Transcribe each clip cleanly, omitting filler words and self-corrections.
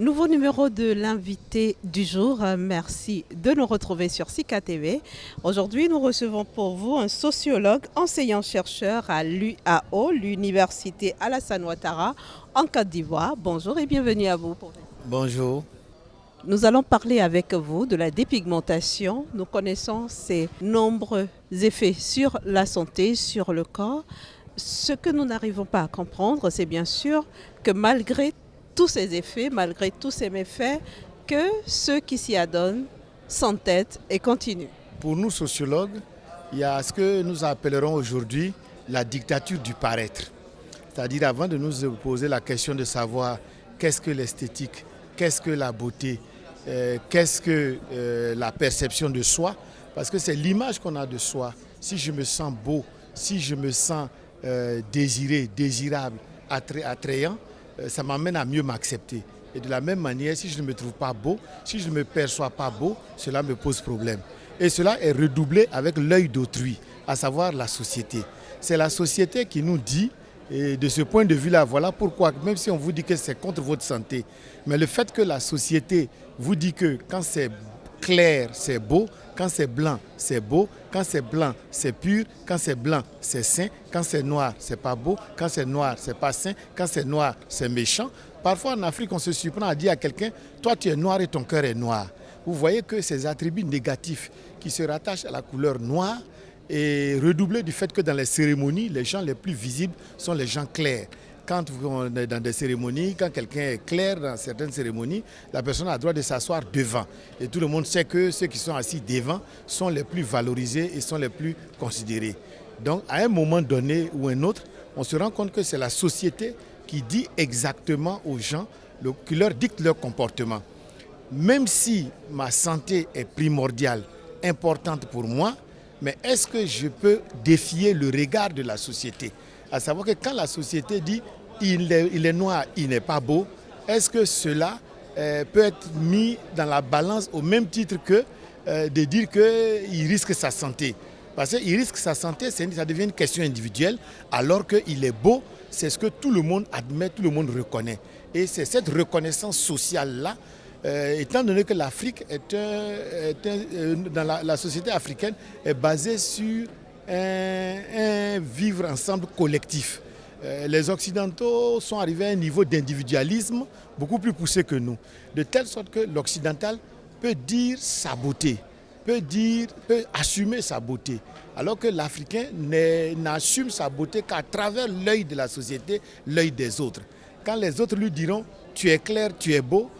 Nouveau numéro de l'invité du jour. Merci de nous retrouver sur Sika TV. Aujourd'hui, nous recevons pour vous un sociologue, enseignant-chercheur à l'UAO, l'Université Alassane Ouattara, en Côte d'Ivoire. Bonjour et bienvenue à vous. Bonjour. Nous allons parler avec vous de la dépigmentation. Nous connaissons ses nombreux effets sur la santé, sur le corps. Ce que nous n'arrivons pas à comprendre, c'est bien sûr que malgré tous ces effets, malgré tous ces méfaits, que ceux qui s'y adonnent s'entêtent et continuent. Pour nous sociologues, il y a ce que nous appellerons aujourd'hui la dictature du paraître. C'est-à-dire avant de nous poser la question de savoir qu'est-ce que l'esthétique, qu'est-ce que la beauté, qu'est-ce que la perception de soi, parce que c'est l'image qu'on a de soi. Si je me sens beau, si je me sens désiré, désirable, attrayant, ça m'amène à mieux m'accepter. Et de la même manière, si je ne me trouve pas beau, si je ne me perçois pas beau, cela me pose problème. Et cela est redoublé avec l'œil d'autrui, à savoir la société. C'est la société qui nous dit, et de ce point de vue-là, voilà pourquoi, même si on vous dit que c'est contre votre santé, mais le fait que la société vous dit que quand c'est clair, c'est beau, quand c'est blanc, c'est beau, quand c'est blanc, c'est pur, quand c'est blanc, c'est sain, quand c'est noir, c'est pas beau, quand c'est noir, c'est pas sain, quand c'est noir, c'est méchant. Parfois en Afrique, on se surprend à dire à quelqu'un, toi tu es noir et ton cœur est noir. Vous voyez que ces attributs négatifs qui se rattachent à la couleur noire est redoublé du fait que dans les cérémonies, les gens les plus visibles sont les gens clairs. Quand on est dans des cérémonies, quand quelqu'un est clair dans certaines cérémonies, la personne a le droit de s'asseoir devant. Et tout le monde sait que ceux qui sont assis devant sont les plus valorisés et sont les plus considérés. Donc à un moment donné ou un autre, on se rend compte que c'est la société qui dit exactement aux gens, qui leur dicte leur comportement. Même si ma santé est primordiale, importante pour moi, mais est-ce que je peux défier le regard de la société ? À savoir que quand la société dit il est noir, il n'est pas beau, est-ce que cela peut être mis dans la balance au même titre que de dire qu'il risque sa santé ? Parce qu'il risque sa santé, ça devient une question individuelle, alors qu'il est beau, c'est ce que tout le monde admet, tout le monde reconnaît. Et c'est cette reconnaissance sociale-là, étant donné que l'Afrique dans la société africaine est basée sur un vivre ensemble collectif. Les Occidentaux sont arrivés à un niveau d'individualisme beaucoup plus poussé que nous, de telle sorte que l'Occidental peut dire sa beauté, peut assumer sa beauté, alors que l'Africain n'assume sa beauté qu'à travers l'œil de la société, l'œil des autres. Quand les autres lui diront « tu es clair, tu es beau »,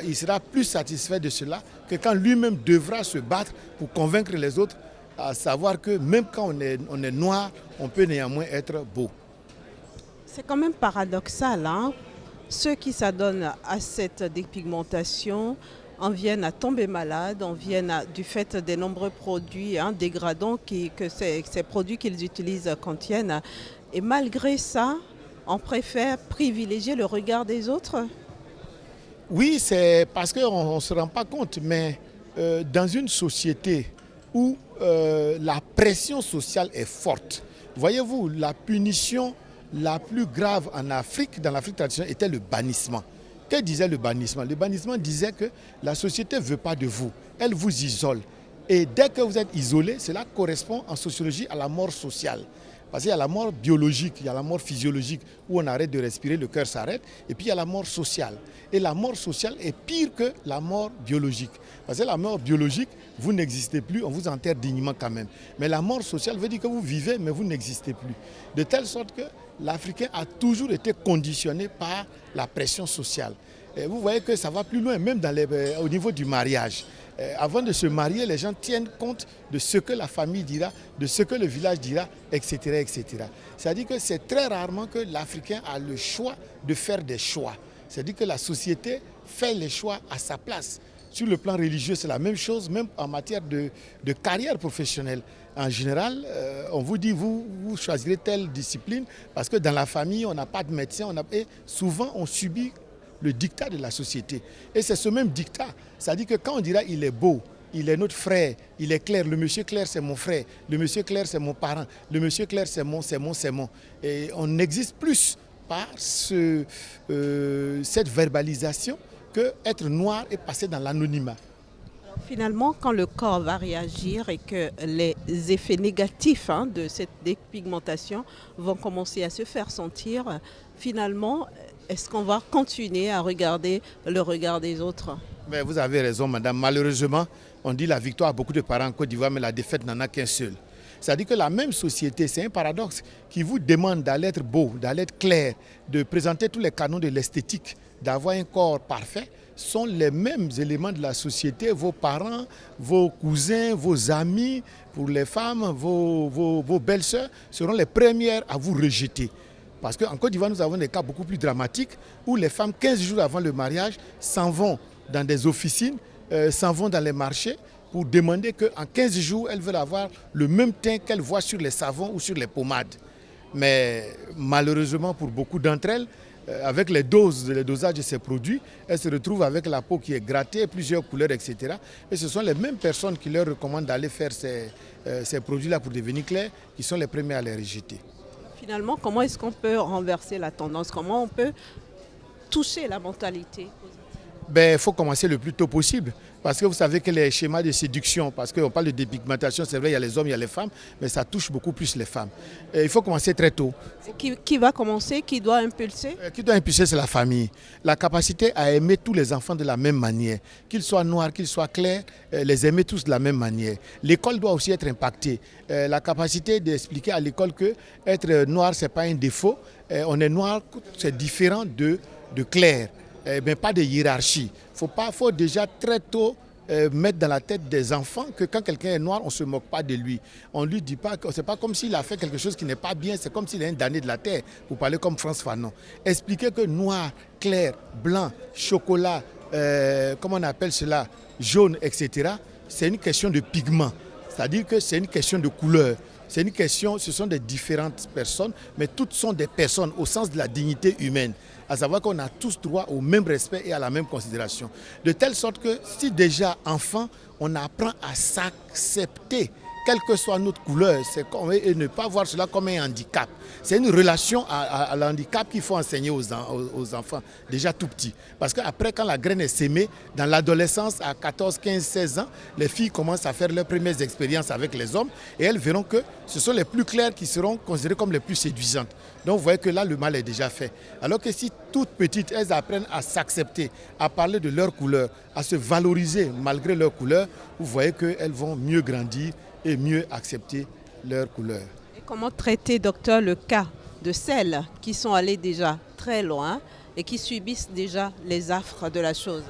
il sera plus satisfait de cela que quand lui-même devra se battre pour convaincre les autres, à savoir que même quand on est noir, on peut néanmoins être beau. C'est quand même paradoxal, hein? Ceux qui s'adonnent à cette dépigmentation en viennent à tomber malades, du fait des nombreux produits dégradants que ces produits qu'ils utilisent contiennent. Et malgré ça, on préfère privilégier le regard des autres. Oui, c'est parce qu'on ne se rend pas compte, mais dans une société où la pression sociale est forte, voyez-vous, la punition la plus grave en Afrique, dans l'Afrique traditionnelle, était le bannissement. Que disait le bannissement ? Le bannissement disait que la société ne veut pas de vous, elle vous isole. Et dès que vous êtes isolé, cela correspond en sociologie à la mort sociale. Parce qu'il y a la mort biologique, il y a la mort physiologique où on arrête de respirer, le cœur s'arrête. Et puis il y a la mort sociale. Et la mort sociale est pire que la mort biologique. Parce que la mort biologique, vous n'existez plus, on vous enterre dignement quand même. Mais la mort sociale veut dire que vous vivez, mais vous n'existez plus. De telle sorte que l'Africain a toujours été conditionné par la pression sociale. Et vous voyez que ça va plus loin, même au niveau du mariage. Avant de se marier, les gens tiennent compte de ce que la famille dira, de ce que le village dira, etc. etc. C'est-à-dire que c'est très rarement que l'Africain a le choix de faire des choix. C'est-à-dire que la société fait les choix à sa place. Sur le plan religieux, c'est la même chose, même en matière de carrière professionnelle. En général, on vous dit, vous choisirez telle discipline, parce que dans la famille, on n'a pas de médecin, et souvent on subit le dictat de la société. Et c'est ce même dictat. C'est-à-dire que quand on dira il est beau, il est notre frère, il est clair, le monsieur clair c'est mon frère, le monsieur clair c'est mon parent, le monsieur clair c'est mon. Et on existe plus par cette verbalisation que être noir et passer dans l'anonymat. Finalement, quand le corps va réagir et que les effets négatifs de cette dépigmentation vont commencer à se faire sentir, finalement, est-ce qu'on va continuer à regarder le regard des autres? Mais vous avez raison, madame. Malheureusement, on dit la victoire à beaucoup de parents en Côte d'Ivoire, mais la défaite n'en a qu'un seul. C'est-à-dire que la même société, c'est un paradoxe, qui vous demande d'aller être beau, d'aller être clair, de présenter tous les canons de l'esthétique, d'avoir un corps parfait, sont les mêmes éléments de la société. Vos parents, vos cousins, vos amis, pour les femmes, vos belles-sœurs seront les premières à vous rejeter. Parce qu'en Côte d'Ivoire, nous avons des cas beaucoup plus dramatiques où les femmes, 15 jours avant le mariage, s'en vont dans des officines, s'en vont dans les marchés pour demander qu'en 15 jours, elles veulent avoir le même teint qu'elles voient sur les savons ou sur les pommades. Mais malheureusement, pour beaucoup d'entre elles, avec les dosages de ces produits, elles se retrouvent avec la peau qui est grattée, plusieurs couleurs, etc. Et ce sont les mêmes personnes qui leur recommandent d'aller faire ces produits-là pour devenir clairs, qui sont les premiers à les rejeter. Finalement, comment est-ce qu'on peut renverser la tendance? Comment on peut toucher la mentalité? Il faut commencer le plus tôt possible. Parce que vous savez que les schémas de séduction, parce qu'on parle de dépigmentation, c'est vrai, il y a les hommes, il y a les femmes, mais ça touche beaucoup plus les femmes. Et il faut commencer très tôt. Qui va commencer? Qui doit impulser? Qui doit impulser, c'est la famille. La capacité à aimer tous les enfants de la même manière. Qu'ils soient noirs, qu'ils soient clairs, les aimer tous de la même manière. L'école doit aussi être impactée. La capacité d'expliquer à l'école que être noir, ce n'est pas un défaut. On est noir, c'est différent de clair. Mais pas de hiérarchie. Faut déjà très tôt mettre dans la tête des enfants que quand quelqu'un est noir, on ne se moque pas de lui. On ne lui dit pas, c'est pas comme s'il a fait quelque chose qui n'est pas bien, c'est comme s'il est un damné de la terre, pour parler comme Frantz Fanon. Expliquer que noir, clair, blanc, chocolat, comment on appelle cela, jaune, etc., c'est une question de pigment. C'est-à-dire que c'est une question de couleur. C'est une question, ce sont des différentes personnes, mais toutes sont des personnes au sens de la dignité humaine. À savoir qu'on a tous droit au même respect et à la même considération. De telle sorte que si déjà enfant, on apprend à s'accepter, quelle que soit notre couleur, et ne pas voir cela comme un handicap. C'est une relation à l'handicap qu'il faut enseigner aux enfants, déjà tout petits. Parce qu'après, quand la graine est sémée, dans l'adolescence, à 14, 15, 16 ans, les filles commencent à faire leurs premières expériences avec les hommes et elles verront que ce sont les plus claires qui seront considérées comme les plus séduisantes. Donc vous voyez que là, le mal est déjà fait. Alors que si toutes petites, elles apprennent à s'accepter, à parler de leur couleur, à se valoriser malgré leur couleur, vous voyez qu'elles vont mieux grandir et mieux accepter leur couleur. Et comment traiter, docteur, le cas de celles qui sont allées déjà très loin et qui subissent déjà les affres de la chose?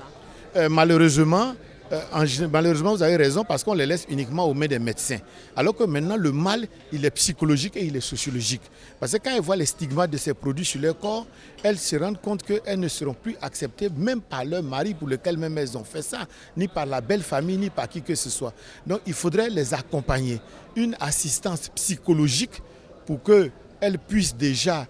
Malheureusement, vous avez raison parce qu'on les laisse uniquement aux mains des médecins. Alors que maintenant, le mal, il est psychologique et il est sociologique. Parce que quand elles voient les stigmates de ces produits sur leur corps, elles se rendent compte qu'elles ne seront plus acceptées même par leur mari pour lequel même elles ont fait ça, ni par la belle famille, ni par qui que ce soit. Donc il faudrait les accompagner. Une assistance psychologique pour qu'elles puissent déjà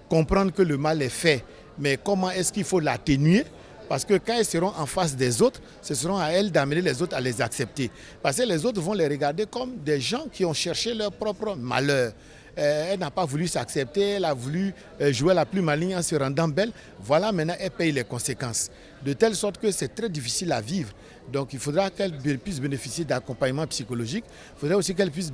comprendre que le mal est fait. Mais comment est-ce qu'il faut l'atténuer? Parce que quand elles seront en face des autres, ce seront à elles d'amener les autres à les accepter. Parce que les autres vont les regarder comme des gens qui ont cherché leur propre malheur. Elle n'a pas voulu s'accepter, elle a voulu jouer la plus maligne en se rendant belle. Voilà, maintenant, elle paye les conséquences. De telle sorte que c'est très difficile à vivre. Donc il faudra qu'elle puisse bénéficier d'accompagnement psychologique. Il faudra aussi qu'elle puisse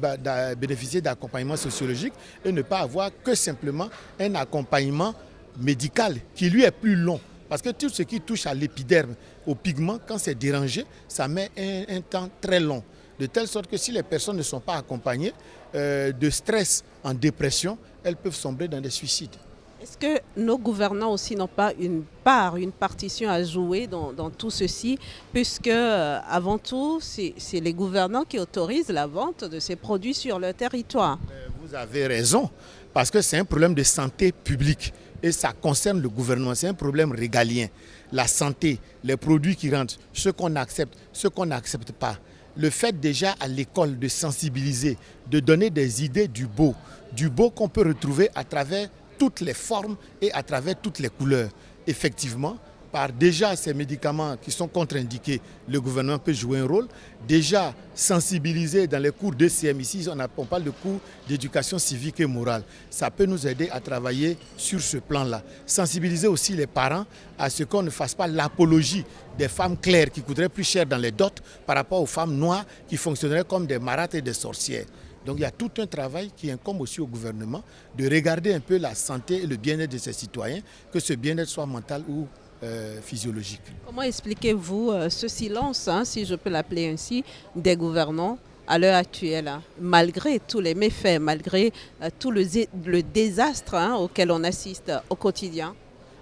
bénéficier d'accompagnement sociologique et ne pas avoir que simplement un accompagnement médical qui lui est plus long. Parce que tout ce qui touche à l'épiderme, au pigment, quand c'est dérangé, ça met un temps très long. De telle sorte que si les personnes ne sont pas accompagnées de stress en dépression, elles peuvent sombrer dans des suicides. Est-ce que nos gouvernants aussi n'ont pas une partition à jouer dans tout ceci, puisque avant tout, c'est les gouvernants qui autorisent la vente de ces produits sur leur territoire? Vous avez raison, parce que c'est un problème de santé publique. Et ça concerne le gouvernement, c'est un problème régalien. La santé, les produits qui rentrent, ce qu'on accepte, ce qu'on n'accepte pas. Le fait déjà à l'école de sensibiliser, de donner des idées du beau qu'on peut retrouver à travers toutes les formes et à travers toutes les couleurs. Effectivement, par déjà ces médicaments qui sont contre-indiqués, le gouvernement peut jouer un rôle. Déjà sensibiliser dans les cours de CM, ici on parle de cours d'éducation civique et morale. Ça peut nous aider à travailler sur ce plan-là. Sensibiliser aussi les parents à ce qu'on ne fasse pas l'apologie des femmes claires qui coûteraient plus cher dans les dots par rapport aux femmes noires qui fonctionneraient comme des marâtres et des sorcières. Donc il y a tout un travail qui incombe aussi au gouvernement de regarder un peu la santé et le bien-être de ses citoyens, que ce bien-être soit mental ou physiologique. Comment expliquez-vous ce silence, si je peux l'appeler ainsi, des gouvernants à l'heure actuelle, malgré tous les méfaits, malgré tout le désastre auquel on assiste au quotidien?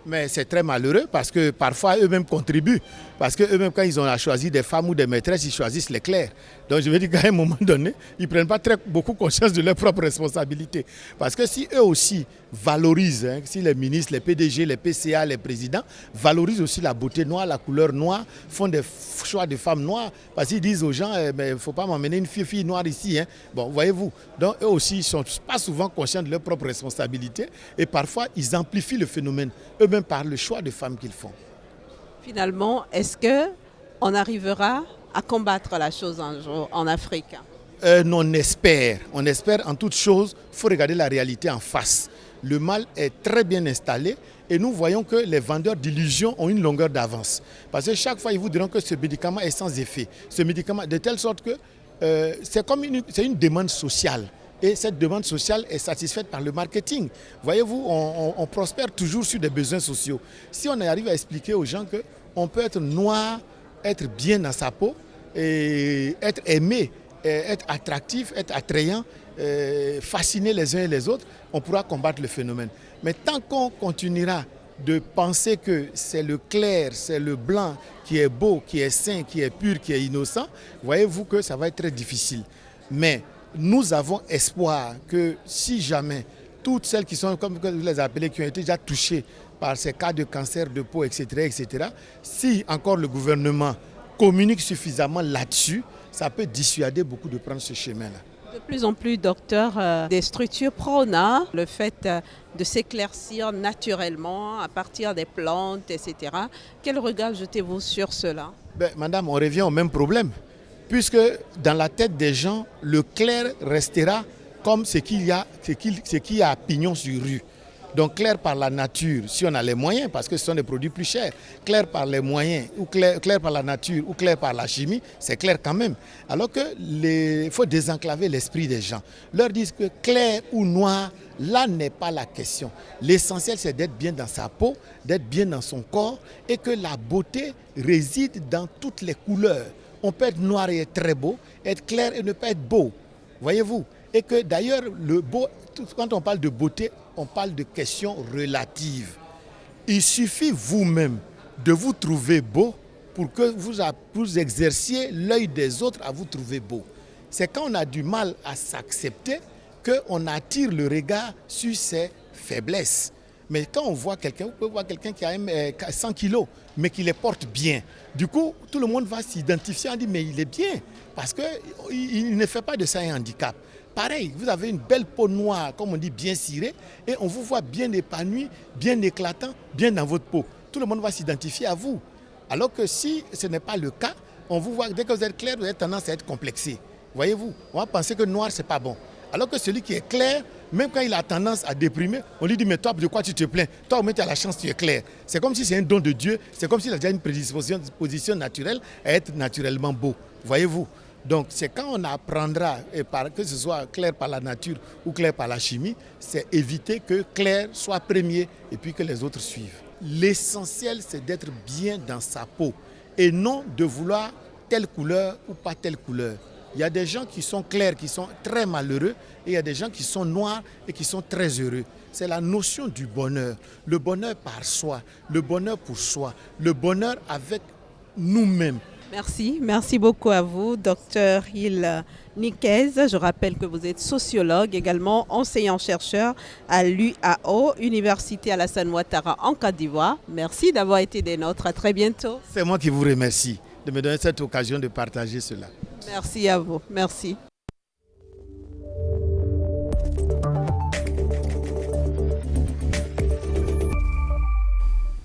Mais c'est très malheureux parce que parfois eux-mêmes contribuent. Parce qu'eux-mêmes, quand ils ont à choisir des femmes ou des maîtresses, ils choisissent les clercs. Donc je me dis qu'à un moment donné, ils ne prennent pas beaucoup conscience de leurs propres responsabilités. Parce que si eux aussi valorisent, si les ministres, les PDG, les PCA, les présidents valorisent aussi la beauté noire, la couleur noire, font des choix de femmes noires, parce qu'ils disent aux gens, mais il ne faut pas m'emmener une fille noire ici. Bon, voyez-vous. Donc eux aussi, ils ne sont pas souvent conscients de leurs propres responsabilités. Et parfois, ils amplifient le phénomène, eux-mêmes par le choix de femmes qu'ils font. Finalement, est-ce qu'on arrivera à combattre la chose un jour en Afrique? On espère en toute chose, il faut regarder la réalité en face. Le mal est très bien installé et nous voyons que les vendeurs d'illusions ont une longueur d'avance. Parce que chaque fois, ils vous diront que ce médicament est sans effet. Ce médicament, de telle sorte que c'est une demande sociale. Et cette demande sociale est satisfaite par le marketing. Voyez-vous, on prospère toujours sur des besoins sociaux. Si on arrive à expliquer aux gens qu'on peut être noir, être bien dans sa peau, et être aimé, être attractif, être attrayant, fasciner les uns et les autres, on pourra combattre le phénomène. Mais tant qu'on continuera de penser que c'est le clair, c'est le blanc qui est beau, qui est sain, qui est pur, qui est innocent, voyez-vous que ça va être très difficile. Mais nous avons espoir que si jamais toutes celles qui sont, comme vous les appelez, qui ont été déjà touchées par ces cas de cancer de peau, etc., si encore le gouvernement communique suffisamment là-dessus, ça peut dissuader beaucoup de prendre ce chemin-là. De plus en plus, docteur, des structures prônent le fait de s'éclaircir naturellement à partir des plantes, etc. Quel regard jetez-vous sur cela? Madame, on revient au même problème. Puisque dans la tête des gens, le clair restera comme ce qui a pignon sur rue. Donc clair par la nature, si on a les moyens, parce que ce sont des produits plus chers, clair par les moyens, ou clair par la nature, ou clair par la chimie, c'est clair quand même. Alors qu'il faut désenclaver l'esprit des gens. Leur dire que clair ou noir, là n'est pas la question. L'essentiel, c'est d'être bien dans sa peau, d'être bien dans son corps, et que la beauté réside dans toutes les couleurs. On peut être noir et être très beau, être clair et ne pas être beau. Voyez-vous? Et que d'ailleurs, le beau, quand on parle de beauté, on parle de questions relatives. Il suffit vous-même de vous trouver beau pour que vous exerciez l'œil des autres à vous trouver beau. C'est quand on a du mal à s'accepter qu'on attire le regard sur ses faiblesses. Mais quand on voit quelqu'un, vous pouvez voir quelqu'un qui a 100 kilos, mais qui les porte bien. Du coup, tout le monde va s'identifier et dire mais il est bien, parce qu'il ne fait pas de ça un handicap. Pareil, vous avez une belle peau noire, comme on dit, bien cirée, et on vous voit bien épanoui, bien éclatant, bien dans votre peau. Tout le monde va s'identifier à vous. Alors que si ce n'est pas le cas, on vous voit, dès que vous êtes clair, vous avez tendance à être complexé. Voyez-vous, on va penser que noir, c'est pas bon. Alors que celui qui est clair, même quand il a tendance à déprimer, on lui dit mais toi, de quoi tu te plains? Toi, au moins, tu as la chance, tu es clair. C'est comme si c'est un don de Dieu, c'est comme s'il a déjà une prédisposition naturelle à être naturellement beau. Voyez-vous? Donc c'est quand on apprendra, que ce soit clair par la nature ou clair par la chimie, c'est éviter que clair soit premier et puis que les autres suivent. L'essentiel, c'est d'être bien dans sa peau et non de vouloir telle couleur ou pas telle couleur. Il y a des gens qui sont clairs, qui sont très malheureux, et il y a des gens qui sont noirs et qui sont très heureux. C'est la notion du bonheur. Le bonheur par soi, le bonheur pour soi, le bonheur avec nous-mêmes. Merci beaucoup à vous, Dr Hill Nicaise. Je rappelle que vous êtes sociologue, également enseignant-chercheur à l'UAO, Université Alassane Ouattara en Côte d'Ivoire. Merci d'avoir été des nôtres. À très bientôt. C'est moi qui vous remercie de me donner cette occasion de partager cela. Merci à vous. Merci.